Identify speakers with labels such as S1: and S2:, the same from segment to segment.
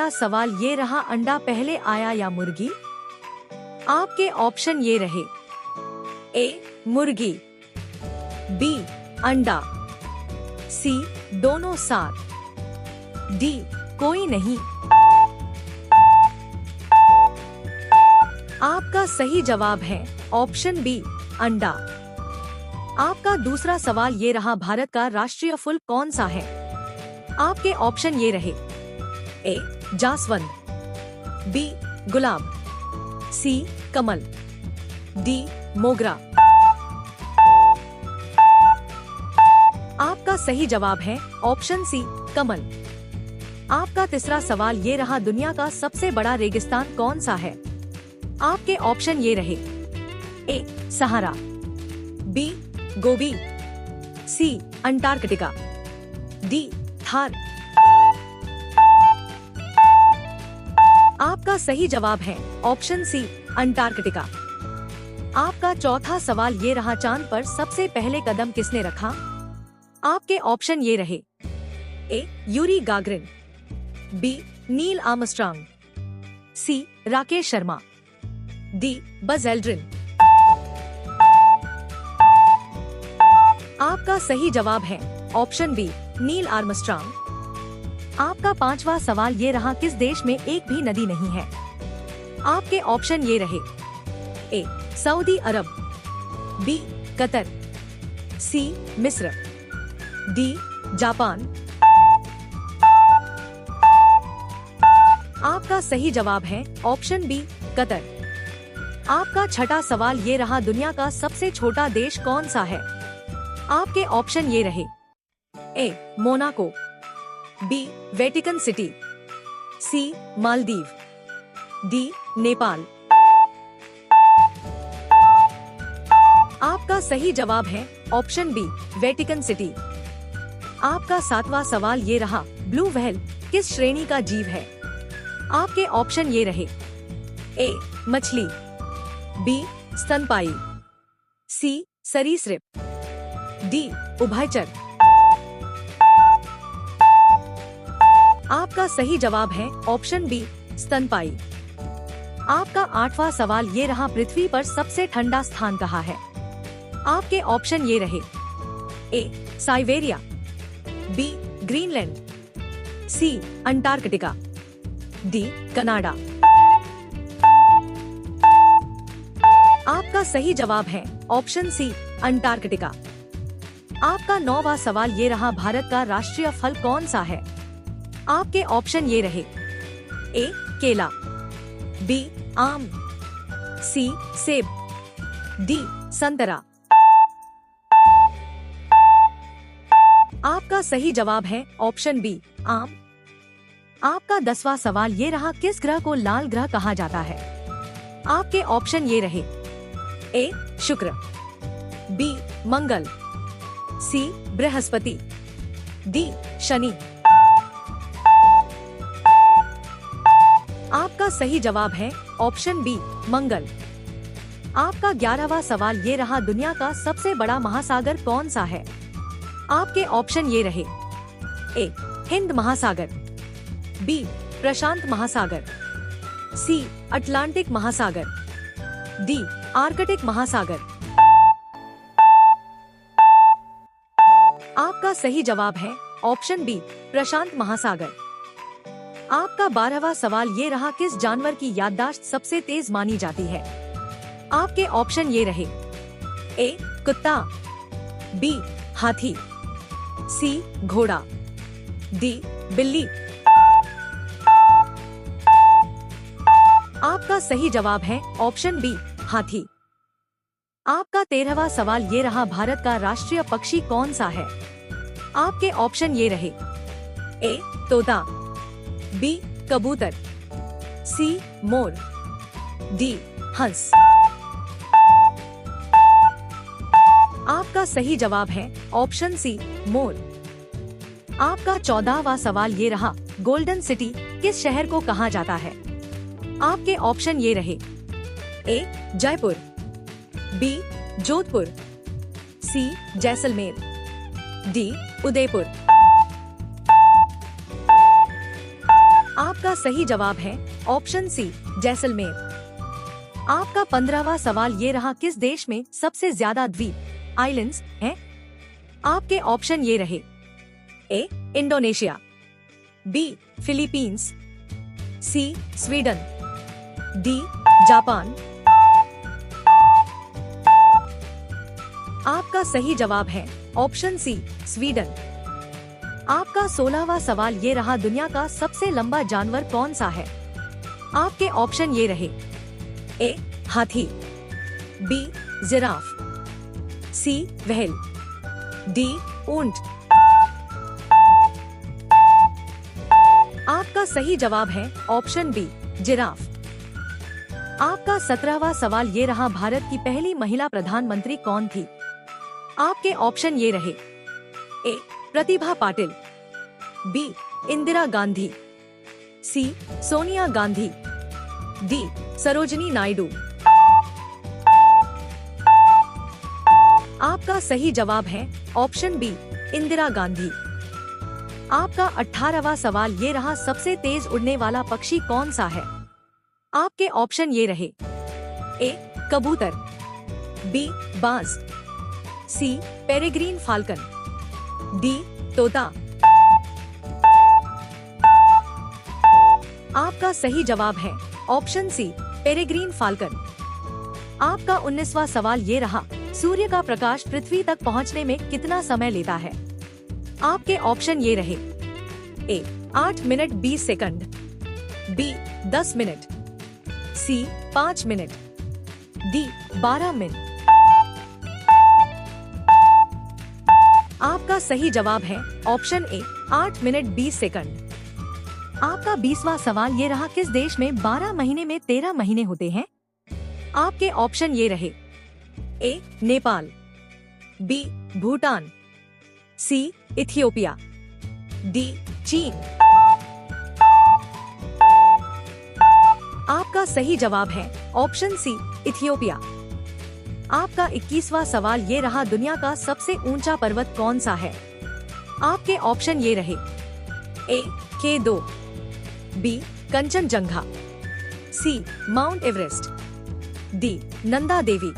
S1: दूसरा सवाल ये रहा, अंडा पहले आया या मुर्गी? आपके ऑप्शन ये रहे, ए मुर्गी, बी अंडा, सी दोनों साथ, डी कोई नहीं। आपका सही जवाब है ऑप्शन बी अंडा। आपका दूसरा सवाल ये रहा, भारत का राष्ट्रीय फूल कौन सा है? आपके ऑप्शन ये रहे, ए जासवंत, बी गुलाब, सी कमल, डी मोगरा। आपका सही जवाब है ऑप्शन सी कमल। आपका तीसरा सवाल ये रहा, दुनिया का सबसे बड़ा रेगिस्तान कौन सा है? आपके ऑप्शन ये रहे, ए सहारा, बी गोबी, सी अंटार्कटिका, डी थार। आपका सही जवाब है ऑप्शन सी अंटार्कटिका। आपका चौथा सवाल ये रहा, चांद पर सबसे पहले कदम किसने रखा? आपके ऑप्शन ये रहे, A Yuri Gagarin, B Neil Armstrong, C Rakesh Sharma, D Buzz Aldrin. आपका सही जवाब है ऑप्शन बी नील आर्मस्ट्रांग। आपका पांचवा सवाल ये रहा, किस देश में एक भी नदी नहीं है? आपके ऑप्शन ये रहे, ए सऊदी अरब, बी कतर, सी मिस्र, डी जापान। आपका सही जवाब है ऑप्शन बी कतर। आपका छठा सवाल ये रहा, दुनिया का सबसे छोटा देश कौन सा है? आपके ऑप्शन ये रहे, ए मोनाको, बी वेटिकन सिटी, सी मालदीव, डी नेपाल। आपका सही जवाब है ऑप्शन बी वेटिकन सिटी। आपका सातवां सवाल ये रहा, ब्लू व्हेल किस श्रेणी का जीव है? आपके ऑप्शन ये रहे, ए मछली, बी स्तनपायी, सी सरीसृप, डी उभयचर। आपका सही जवाब है ऑप्शन बी स्तनपायी। आपका आठवां सवाल ये रहा, पृथ्वी पर सबसे ठंडा स्थान कहाँ है? आपके ऑप्शन ये रहे, ए साइबेरिया, बी ग्रीनलैंड, सी अंटार्कटिका, डी कनाडा। आपका सही जवाब है ऑप्शन सी अंटार्कटिका। आपका नौवां सवाल ये रहा, भारत का राष्ट्रीय फल कौन सा है? आपके ऑप्शन ये रहे, ए केला, बी आम, सी सेब, डी संतरा। आपका सही जवाब है ऑप्शन बी आम। आपका 10वां सवाल ये रहा, किस ग्रह को लाल ग्रह कहा जाता है? आपके ऑप्शन ये रहे, ए शुक्र, बी मंगल, सी बृहस्पति, डी शनि। आपका सही जवाब है ऑप्शन बी मंगल। आपका 11वां सवाल ये रहा, दुनिया का सबसे बड़ा महासागर कौन सा है? आपके ऑप्शन ये रहे, ए हिंद महासागर, बी प्रशांत महासागर, सी अटलांटिक महासागर, डी आर्कटिक महासागर। आपका सही जवाब है ऑप्शन बी प्रशांत महासागर। आपका 12वां सवाल ये रहा, किस जानवर की याददाश्त सबसे तेज मानी जाती है? आपके ऑप्शन ये रहे, ए कुत्ता, बी हाथी, सी घोड़ा, डी बिल्ली। आपका सही जवाब है ऑप्शन बी हाथी। आपका 13वां सवाल ये रहा, भारत का राष्ट्रीय पक्षी कौन सा है? आपके ऑप्शन ये रहे, ए तोता, बी कबूतर, सी मोर, डी हंस। आपका सही जवाब है ऑप्शन सी मोर। आपका 14वां सवाल ये रहा, गोल्डन सिटी किस शहर को कहा जाता है? आपके ऑप्शन ये रहे, ए जयपुर, बी जोधपुर, सी जैसलमेर, डी उदयपुर। आपका सही जवाब है ऑप्शन सी, जैसलमेर। आपका 15वां सवाल ये रहा, किस देश में सबसे ज्यादा द्वीप आइलैंड्स हैं? आपके ऑप्शन ये रहे, ए इंडोनेशिया, बी फिलीपींस, सी स्वीडन, डी जापान। आपका सही जवाब है ऑप्शन सी, स्वीडन। आपका 16वां सवाल ये रहा, दुनिया का सबसे लंबा जानवर कौन सा है? आपके ऑप्शन ये रहे, ए हाथी, बी जिराफ, सी व्हेल, डी ऊंट। आपका सही जवाब है ऑप्शन बी, जिराफ। आपका 17वां सवाल ये रहा, भारत की पहली महिला प्रधानमंत्री कौन थी? आपके ऑप्शन ये रहे, ए प्रतिभा पाटिल, बी इंदिरा गांधी, सी सोनिया गांधी, डी सरोजिनी नायडू। आपका सही जवाब है ऑप्शन बी, इंदिरा गांधी। आपका 18वां सवाल ये रहा, सबसे तेज उड़ने वाला पक्षी कौन सा है? आपके ऑप्शन ये रहे, ए कबूतर, बी बाज, सी पेरेग्रीन फाल्कन, डी तोता। आपका सही जवाब है ऑप्शन सी, पेरेग्रीन फाल्कन। आपका 19वां सवाल ये रहा, सूर्य का प्रकाश पृथ्वी तक पहुंचने में कितना समय लेता है? आपके ऑप्शन ये रहे, ए 8 मिनट 20 सेकंड, बी 10 मिनट, सी 5 मिनट, डी 12 मिनट। आपका सही जवाब है ऑप्शन ए, 8 मिनट 20 सेकंड। आपका 20वां सवाल ये रहा, किस देश में 12 महीने में 13 महीने होते हैं? आपके ऑप्शन ये रहे, ए नेपाल, बी भूटान, सी इथियोपिया, डी चीन। आपका सही जवाब है ऑप्शन सी, इथियोपिया। आपका 21वां सवाल ये रहा, दुनिया का सबसे ऊंचा पर्वत कौन सा है? आपके ऑप्शन ये रहे, ए K2, बी कंचनजंगा, सी mount Everest, D Nanda Devi.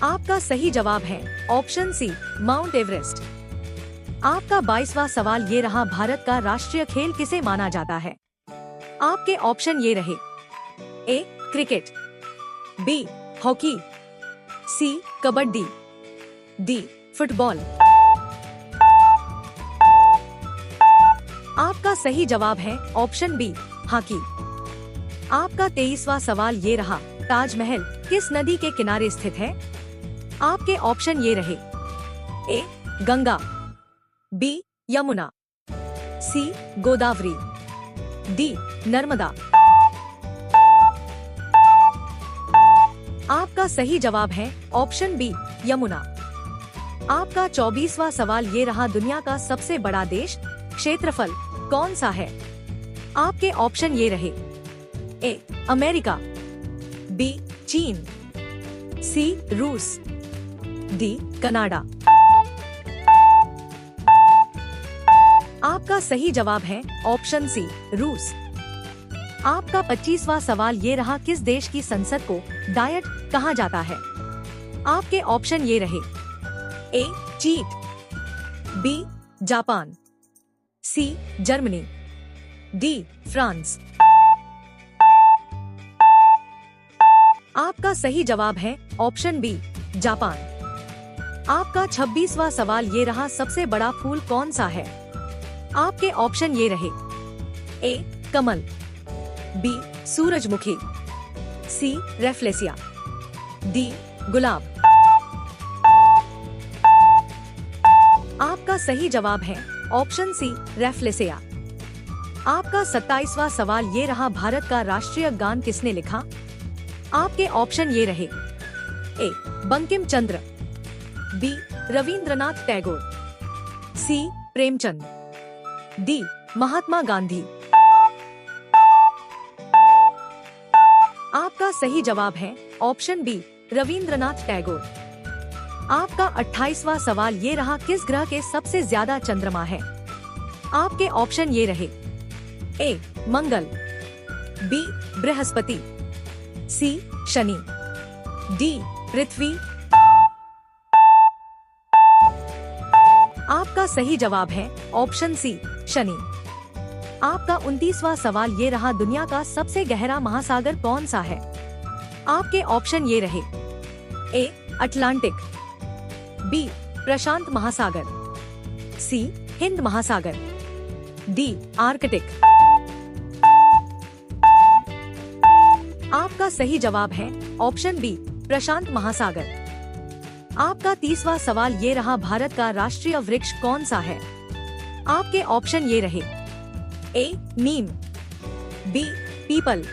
S1: आपका सही जवाब है ऑप्शन सी, माउंट एवरेस्ट। आपका 22वां सवाल ये रहा, भारत का राष्ट्रीय खेल किसे माना जाता है? आपके ऑप्शन ये रहे, ए क्रिकेट, बी हॉकी, सी कबड्डी, डी फुटबॉल। आपका सही जवाब है ऑप्शन बी, हॉकी। आपका 23वां सवाल ये रहा, ताजमहल किस नदी के किनारे स्थित है? आपके ऑप्शन ये रहे, ए गंगा, बी यमुना, सी गोदावरी, डी नर्मदा। आपका सही जवाब है ऑप्शन बी, यमुना। आपका 24वां सवाल ये रहा, दुनिया का सबसे बड़ा देश क्षेत्रफल कौन सा है? आपके ऑप्शन ये रहे, ए अमेरिका, बी चीन, सी रूस, डी कनाडा। आपका सही जवाब है ऑप्शन सी, रूस। आपका 25वां सवाल ये रहा, किस देश की संसद को डायट कहा जाता है? आपके ऑप्शन ये रहे, ए चीन, B Japan, C Germany, D France. आपका सही जवाब है ऑप्शन बी, जापान। आपका 26वां सवाल ये रहा, सबसे बड़ा फूल कौन सा है? आपके ऑप्शन ये रहे, ए कमल, बी सूरजमुखी, सी रेफ्लेसिया, डी गुलाब। आपका सही जवाब है ऑप्शन सी, रेफ्लेसिया। आपका 27वां सवाल ये रहा, भारत का राष्ट्रीय गान किसने लिखा? आपके ऑप्शन ये रहे, ए बंकिम चंद्र, बी रविंद्रनाथ टैगोर, सी प्रेमचंद, डी महात्मा गांधी। आपका सही जवाब है ऑप्शन बी, रविंद्रनाथ टैगोर। आपका 28वां सवाल ये रहा, किस ग्रह के सबसे ज्यादा चंद्रमा है? आपके ऑप्शन ये रहे। ए मंगल, बी बृहस्पति, सी शनि, डी पृथ्वी। आपका सही जवाब है ऑप्शन सी शनि। आपका 29वां सवाल ये रहा, दुनिया का सबसे गहरा महासागर कौन सा है? आपके ऑप्शन ये रहे। ए अटलांटिक, बी प्रशांत महासागर, सी हिंद महासागर, डी आर्कटिक। आपका सही जवाब है ऑप्शन बी प्रशांत महासागर। आपका 30वां सवाल ये रहा, भारत का राष्ट्रीय वृक्ष कौन सा है? आपके ऑप्शन ये रहे। ए नीम, बी पीपल,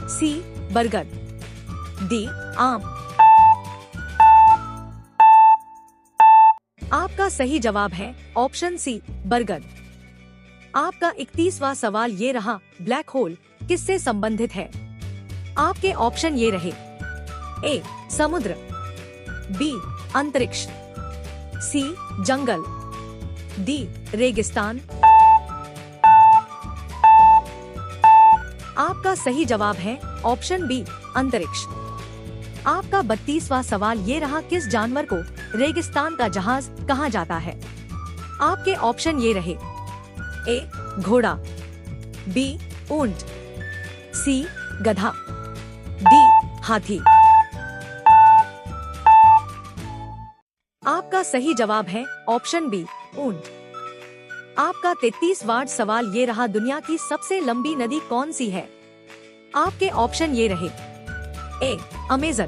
S1: सी बरगद, डी आम। आपका सही जवाब है ऑप्शन सी बरगद। आपका 31वां सवाल ये रहा, ब्लैक होल किससे संबंधित है? आपके ऑप्शन ये रहे। ए समुद्र, बी अंतरिक्ष, सी जंगल, डी रेगिस्तान। आपका सही जवाब है ऑप्शन बी अंतरिक्ष। आपका 32वां सवाल ये रहा, किस जानवर को रेगिस्तान का जहाज कहा जाता है? आपके ऑप्शन ये रहे। ए घोड़ा, बी ऊंट, सी गधा, डी हाथी। आपका सही जवाब है ऑप्शन बी ऊंट। आपका 33वां सवाल ये रहा, दुनिया की सबसे लंबी नदी कौन सी है? आपके ऑप्शन ये रहे। ए अमेजन,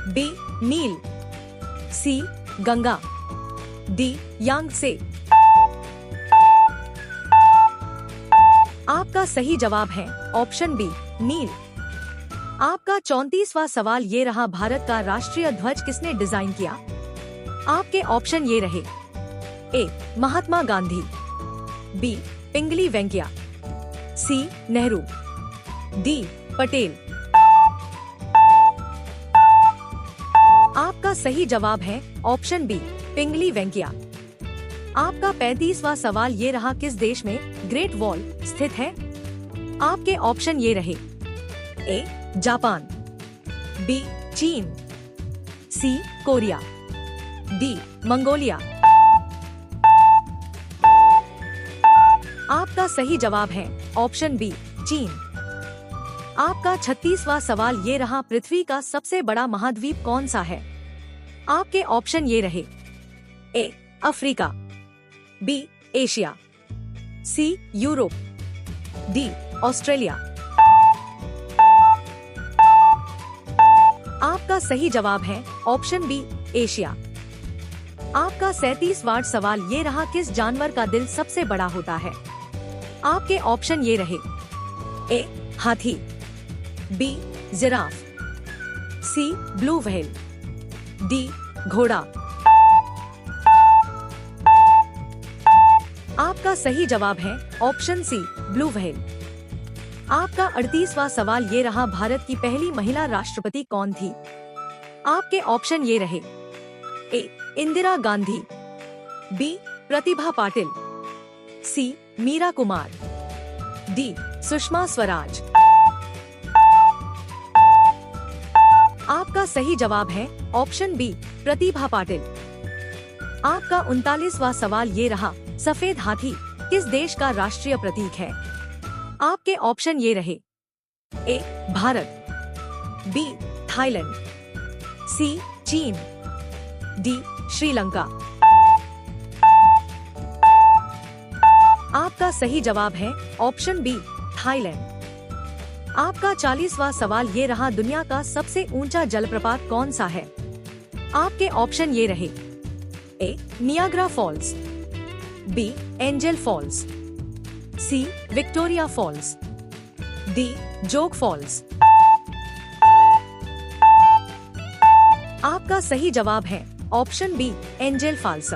S1: बी नील, सी गंगा, डी यांगसे। आपका सही जवाब है ऑप्शन बी नील। आपका 34वां सवाल ये रहा, भारत का राष्ट्रीय ध्वज किसने डिजाइन किया? आपके ऑप्शन ये रहे। ए महात्मा गांधी, बी पिंगली वेंकैया, सी नेहरू, डी पटेल। आपका सही जवाब है ऑप्शन बी पिंगली वेंकैया। आपका 35वां सवाल ये रहा, किस देश में ग्रेट वॉल स्थित है? आपके ऑप्शन ये रहे। ए जापान, बी चीन, सी कोरिया, डी मंगोलिया। आपका सही जवाब है ऑप्शन बी चीन। आपका 36वां सवाल ये रहा, पृथ्वी का सबसे बड़ा महाद्वीप कौन सा है? आपके ऑप्शन ये रहे। A Africa, B Asia, C Europe, D Australia. आपका सही जवाब है ऑप्शन बी एशिया। आपका 37वां सवाल ये रहा, किस जानवर का दिल सबसे बड़ा होता है? आपके ऑप्शन ये रहे। ए हाथी, बी जिराफ, सी ब्लू व्हेल, डी घोड़ा। आपका सही जवाब है ऑप्शन सी ब्लू व्हेल। आपका 38वां सवाल ये रहा, भारत की पहली महिला राष्ट्रपति कौन थी? आपके ऑप्शन ये रहे। ए इंदिरा गांधी, बी प्रतिभा पाटिल, सी मीरा कुमार, डी सुषमा स्वराज। आपका सही जवाब है ऑप्शन बी प्रतिभा पाटिल। आपका 39वां सवाल ये रहा, सफेद हाथी किस देश का राष्ट्रीय प्रतीक है? आपके ऑप्शन ये रहे। ए भारत, बी थाईलैंड, सी चीन, डी श्रीलंका। आपका सही जवाब है ऑप्शन बी थाईलैंड। आपका 40वां सवाल ये रहा, दुनिया का सबसे ऊंचा जलप्रपात कौन सा है? आपके ऑप्शन ये रहे। A Niagara Falls, B Angel Falls, C Victoria Falls, D Jog Falls. आपका सही जवाब है ऑप्शन बी एंजल फॉल्स।